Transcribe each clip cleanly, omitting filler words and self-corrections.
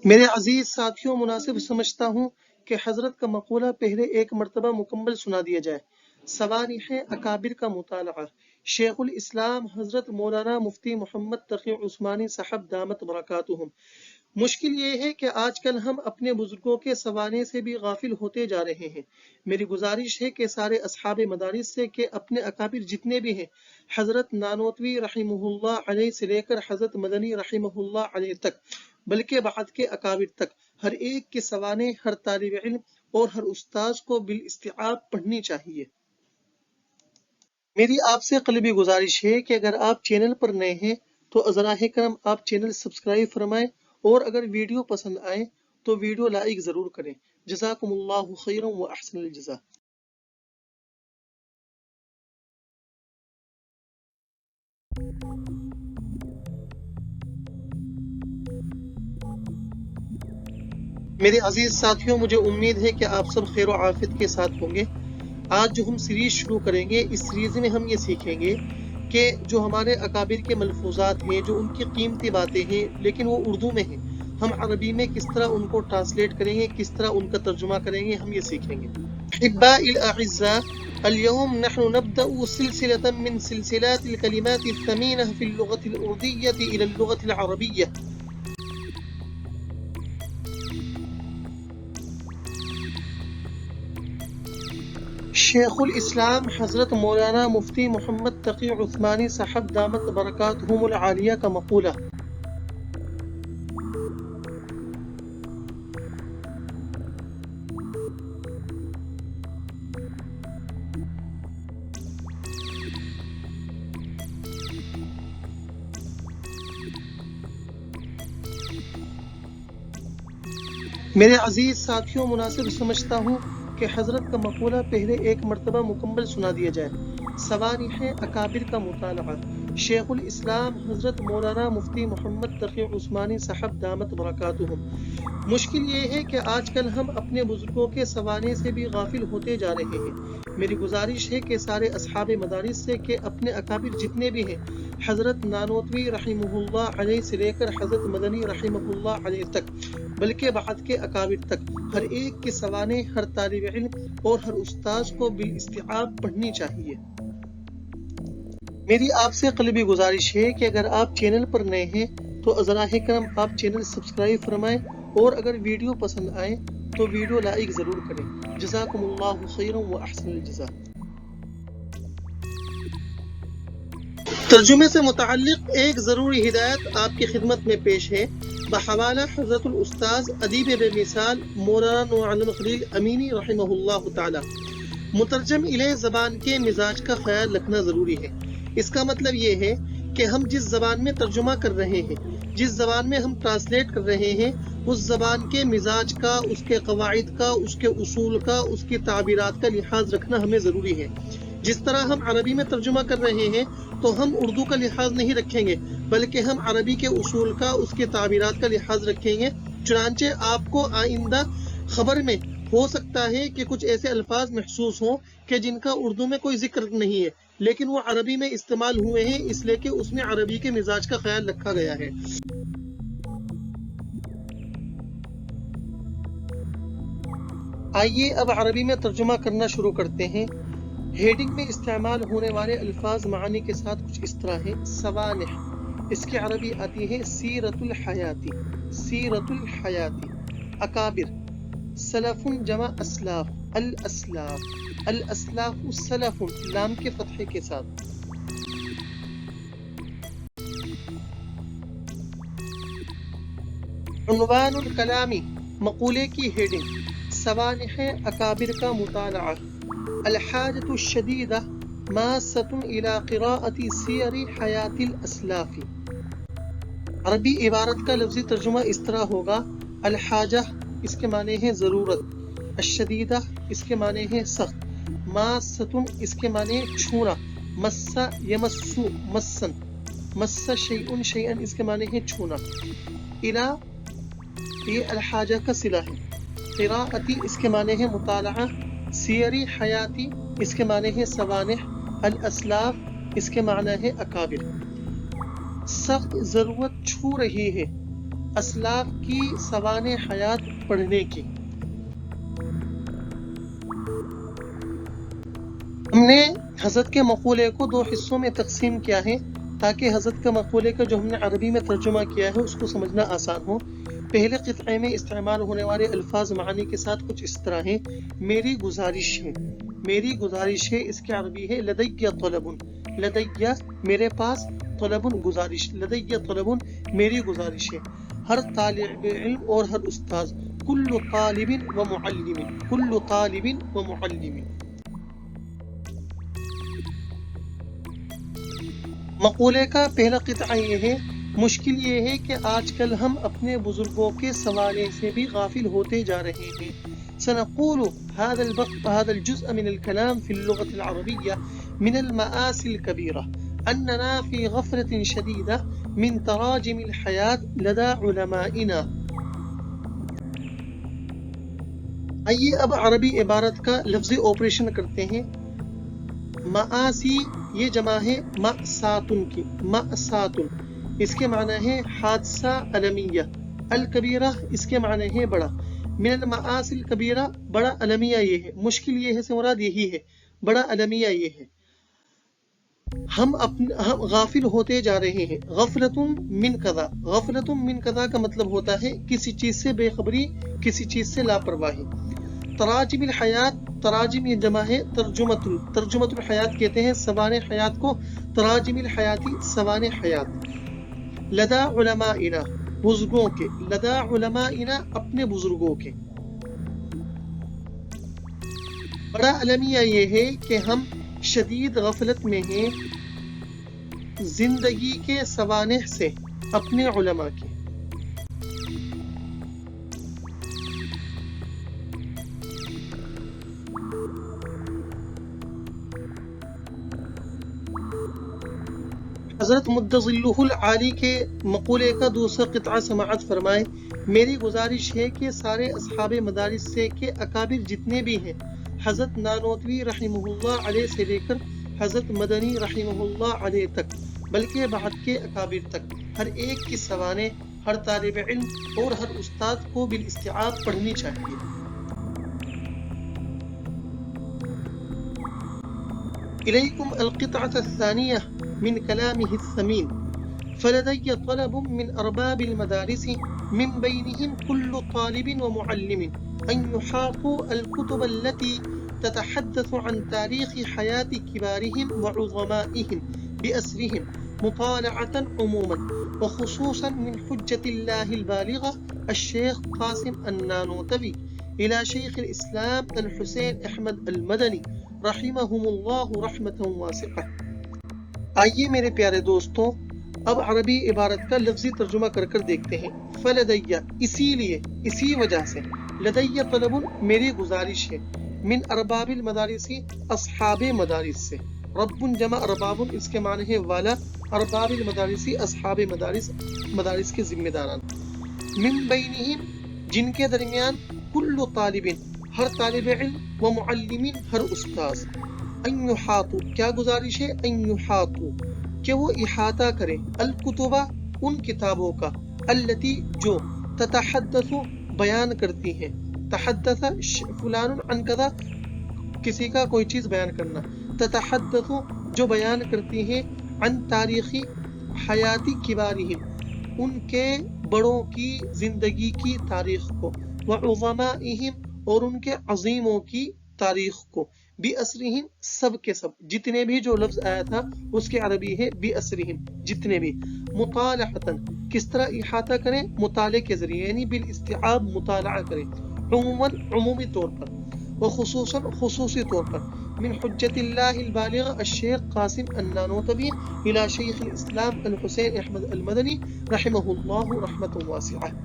میرے عزیز ساتھیوں، مناسب سمجھتا ہوں کہ حضرت کا مقولہ پہلے ایک مرتبہ مکمل سنا دیا جائے۔ سوانح اکابر کا مطالعہ۔ شیخ الاسلام حضرت مولانا مفتی محمد تقی عثمانی صاحب دامت برکاتہم۔ مشکل یہ ہے کہ آج کل ہم اپنے بزرگوں کے سوانح سے بھی غافل ہوتے جا رہے ہیں۔ میری گزارش ہے کہ سارے اصحاب مدارس سے کہ اپنے اکابر جتنے بھی ہیں، حضرت نانوتوی رحمہ اللہ علیہ سے لے کر حضرت مدنی رحمہ اللہ علیہ تک، بلکہ بعد کے اکابر تک، ہر ایک کے سوانح ہر طالب علم اور ہر استاذ کو بالاستیعاب پڑھنی چاہیے۔ میری آپ سے قلبی گزارش ہے کہ اگر آپ چینل پر نئے ہیں تو ازراہ کرم آپ چینل سبسکرائب فرمائیں، اور اگر ویڈیو پسند آئے تو ویڈیو لائک ضرور کریں۔ جزاکم اللہ خیرا و احسن الجزاء۔ میرے عزیز ساتھیوں، مجھے امید ہے کہ آپ سب خیر و عافیت کے ساتھ ہوں گے۔ آج جو ہم سیریز شروع کریں گے، اس سیریز میں ہم یہ سیکھیں گے کہ جو ہمارے اکابر کے ملفوظات ہیں، جو ان کی قیمتی باتیں ہیں لیکن وہ اردو میں ہیں، ہم عربی میں کس طرح ان کو ٹرانسلیٹ کریں گے، کس طرح ان کا ترجمہ کریں گے، ہم یہ سیکھیں گے۔ احبائی الاعزاء، اليوم نحن نبدأ سلسلة من سلسلات الكلمات الثمينة في اللغة الأردية إلى اللغة العربية۔ شیخ الاسلام حضرت مولانا مفتی محمد تقی عثمانی صاحب دامت برکاتہم العالیہ کا مقولہ۔ میرے عزیز ساتھیوں، مناسب سمجھتا ہوں کہ حضرت کا مقولہ پہلے ایک مرتبہ مکمل سنا دیا جائے۔ سوانح اکابر کا مطالعہ۔ شیخ الاسلام حضرت مولانا مفتی محمد تقی عثمانی صاحب دامت برکاتہم۔ مشکل یہ ہے کہ آج کل ہم اپنے بزرگوں کے سوانح سے بھی غافل ہوتے جا رہے ہیں۔ میری گزارش ہے کہ سارے اصحاب مدارس سے کہ اپنے اکابر جتنے بھی ہیں، حضرت نانوتوی رحمہ اللہ علیہ سے لے کر حضرت مدنی رحمہ اللہ علیہ تک، بلکہ بعد کے اکابر تک، ہر ایک کے سوانح ہر طالب علم اور ہر استاذ کو بالاستیعاب پڑھنی چاہیے۔ میری آپ سے قلبی گزارش ہے کہ اگر آپ چینل پر نئے ہیں تو ازراہ کرم آپ چینل سبسکرائب فرمائیں، اور اگر ویڈیو پسند آئے تو ویڈیو لائک ضرور کریں۔ جزاکم اللہ خیرا و احسن الجزاء۔ ترجمے سے متعلق ایک ضروری ہدایت آپ کی خدمت میں پیش ہے، بحوالہ حضرت الاستاذ ادیب بے مثال مولانا نور علم خلیل امینی رحمہ اللہ تعالی۔ مترجم الیہ زبان کے مزاج کا خیال رکھنا ضروری ہے۔ اس کا مطلب یہ ہے کہ ہم جس زبان میں ترجمہ کر رہے ہیں، جس زبان میں ہم ٹرانسلیٹ کر رہے ہیں، اس زبان کے مزاج کا، اس کے قواعد کا، اس کے اصول کا، اس کی تعبیرات کا لحاظ رکھنا ہمیں ضروری ہے۔ جس طرح ہم عربی میں ترجمہ کر رہے ہیں تو ہم اردو کا لحاظ نہیں رکھیں گے، بلکہ ہم عربی کے اصول کا، اس کے تعبیرات کا لحاظ رکھیں گے۔ چنانچہ آپ کو آئندہ خبر میں ہو سکتا ہے کہ کچھ ایسے الفاظ محسوس ہوں کہ جن کا اردو میں کوئی ذکر نہیں ہے، لیکن وہ عربی میں استعمال ہوئے ہیں، اس لیے کہ اس میں عربی کے مزاج کا خیال رکھا گیا ہے۔ آئیے اب عربی میں ترجمہ کرنا شروع کرتے ہیں۔ ہیڈنگ میں استعمال ہونے والے الفاظ معانی کے ساتھ کچھ اس طرح ہیں۔ سوانح، اس کی عربی آتی ہے سیرت الحیاتی، سیرت الحیاتی۔ اکابر، سلف جمع اسلاف، الاسلاف، الاسلاف سلف، لام کے فتحے کے ساتھ۔ عنوان الکلامی، مقولے کی ہیڈنگ، سوانح اکابر کا مطالعہ۔ الحاجة الشديدة ماسة إلى قراءة سیر حیات الاسلاف۔ عربی عبارت کا لفظی ترجمہ اس طرح ہوگا: الحاجہ، اس کے معنی ہے ضرورت، الشدیدہ، اس کے معنی ہے سخت، ماسۃ، اس کے معنی چھونا، مس یمسو مسن، مس شیئن شیئن، اس کے معنی ہے چھونا، الی، یہ الحاجہ کا صلہ ہے، قراءتی، اس کے معنی ہے مطالعہ، سیری حیاتی، اس کے معنی ہے سوانح، الاسلاف، اس کے معنی ہے اکابر۔ سخت ضرورت چھو رہی ہے، اسلاف کی سوانح حیات پڑھنے کی۔ ہم نے حضرت کے مقولے کو دو حصوں میں تقسیم کیا ہے تاکہ حضرت کا مقولے کا جو ہم نے عربی میں ترجمہ کیا ہے اس کو سمجھنا آسان ہو۔ پہلے قطعے میں استعمال ہونے والے الفاظ معانی کے ساتھ کچھ اس طرح ہیں: میری گزارش ہے، میری گزارش ہے، اس کی عربی ہے لدی طلب، لدی میرے پاس، طلب گزارش، لدی طلب میری گزارش ہے، ہر طالب علم اور ہر استاذ، کل طالب و معلم، کل طالب و معلم۔ مقولے کا پہلا قطعہ یہ ہے: مشکل یہ ہے کہ آج کل ہم اپنے بزرگوں کے سوالے سے بھی غافل ہوتے جا رہے ہیں۔ سنقول هذا الجزء من الكلام في اللغة العربية من المآسي الكبيرة أننا في غفلة شديدة من تراجم الحياة لدى علمائنا۔ آئیے اب عربی عبارت کا لفظی آپریشن کرتے ہیں۔ مآسی یہ جمع ہے مأساتن کی، مأساتن اس کے معنی ہے حادثہ المیہ، الکبیرہ اس کے معنی ہے بڑا، من المآسی الکبیرہ بڑا المیہ یہ ہے، مشکل یہ ہے سے مراد یہی ہے، بڑا المیہ یہ ہے، ہم غافل ہوتے جا رہے ہیں۔ غفلۃ من کذا، غفلۃ من کذا کا مطلب ہوتا ہے کسی چیز سے بے خبری، کسی چیز سے لاپرواہی۔ تراجم الحیات، تراجم یہ جمع ہے ترجمۃ، ترجمۃ الحیات کہتے ہیں سوانح حیات کو، تراجم الحیاتی سوانح حیات۔ لدى علمائنا بزرگوں کے، لدى علمائنا اپنے بزرگوں کے۔ بڑا المیہ یہ ہے کہ ہم شدید غفلت میں ہیں زندگی کے سوانح سے، اپنے علماء کے۔ حضرت مد ظلہ العالی کے مقولے کا دوسرا قطعہ سماعت فرمائے: میری گزارش ہے کہ سارے اصحاب مدارس سے کے اکابر جتنے بھی ہیں، حضرت نانوتوی رحمہ اللہ علیہ سے لے کر حضرت مدنی رحمہ اللہ علیہ تک، بلکہ بعد کے اکابر تک، ہر ایک کی سوانح، ہر طالب علم اور ہر استاد کو بالاستیعاب پڑھنی چاہیے۔ إليكم القطعة الثانية من كلامه الثمين: فلدي طلب من أرباب المدارس من بينهم كل طالب ومعلم أن يحاطوا الكتب التي تتحدث عن تاريخ حياة كبارهم وعظمائهم بأسرهم مطالعة عموما وخصوصا من حجة الله البالغة الشيخ قاسم النانوتوي إلى شيخ الإسلام الحسين أحمد المدني رحمهم اللہ رحمتا واسعہ۔ آئیے میرے پیارے دوستوں اب عربی عبارت کا لفظی ترجمہ کر کر دیکھتے ہیں۔ فلدیہ اسی لیے، اسی وجہ سے، لدیہ طلب میری گزارش ہے، من ارباب المدارس اصحاب مدارس سے، رب جمع ارباب اس کے معنی ہے والا، ارباب المدارس اصحاب مدارس، مدارس کے ذمہ داران، من بینہم جن کے درمیان کل طالب ہر طالب علم و معلمین ہر استاذ، ان یحاطوا کیا گزارش ہے، ان یحاطوا کہ وہ احاطہ کریں، الکتبہ ان کتابوں کا، التی جو تتحدث بیان کرتی ہیں، تحدث فلان عن کذا کسی کا کوئی چیز بیان کرنا، تتحدث جو بیان کرتی ہیں، عن تاریخی حیاتی کبارہم ان کے بڑوں کی زندگی کی تاریخ کو، وعظمائہم اور ان کے عظیموں کی تاریخ کو، بِأَسْرِهِمْ سب کے سب، جتنے بھی جو لفظ آیا تھا اس کے عربی ہے بِأَسْرِهِمْ جتنے بھی، مطالعةً کس طرح احاطہ کریں، مطالعے کے ذریعے یعنی بالاستیعاب مطالعہ کریں، عموماً عمومی طور پر، وخصوصاً خصوصی طور پر، من حجت اللہ البالغ الشیخ قاسم النانوتوی الى شیخ الاسلام الحسین احمد المدنی رحمہ اللہ رحمۃ واسعہ۔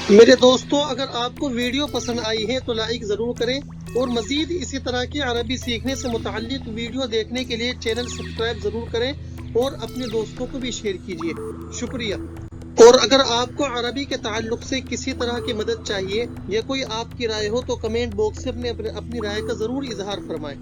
میرے دوستو اگر آپ کو ویڈیو پسند آئی ہے تو لائک ضرور کریں، اور مزید اسی طرح کے عربی سیکھنے سے متعلق ویڈیو دیکھنے کے لیے چینل سبسکرائب ضرور کریں اور اپنے دوستوں کو بھی شیئر کیجیے۔ شکریہ۔ اور اگر آپ کو عربی کے تعلق سے کسی طرح کی مدد چاہیے یا کوئی آپ کی رائے ہو تو کمنٹ باکس سے اپنی رائے کا ضرور اظہار فرمائیں۔